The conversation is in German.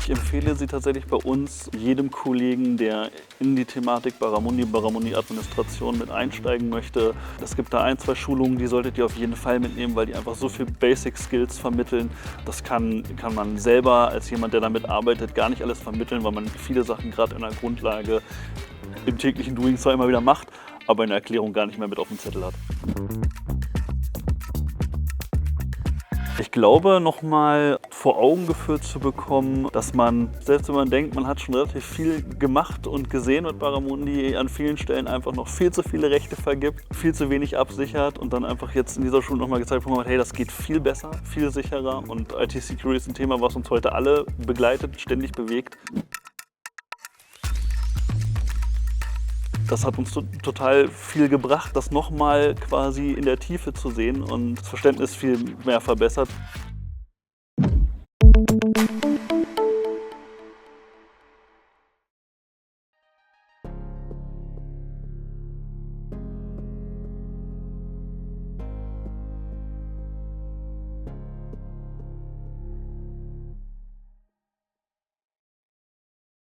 Ich empfehle sie tatsächlich bei uns jedem Kollegen, der in die Thematik Barramundi Administration mit einsteigen möchte. Es gibt da ein, zwei Schulungen, die solltet ihr auf jeden Fall mitnehmen, weil die einfach so viel Basic Skills vermitteln. Das kann man selber als jemand, der damit arbeitet, gar nicht alles vermitteln, weil man viele Sachen gerade in der Grundlage im täglichen Doing zwar immer wieder macht, aber in der Erklärung gar nicht mehr mit auf dem Zettel hat. Ich glaube, nochmal vor Augen geführt zu bekommen, dass man, selbst wenn man denkt, man hat schon relativ viel gemacht und gesehen mit Barramundi, an vielen Stellen einfach noch viel zu viele Rechte vergibt, viel zu wenig absichert und dann einfach jetzt in dieser Schule nochmal gezeigt bekommen hat, hey, das geht viel besser, viel sicherer und IT-Security ist ein Thema, was uns heute alle begleitet, ständig bewegt. Das hat uns total viel gebracht, das nochmal quasi in der Tiefe zu sehen und das Verständnis viel mehr verbessert.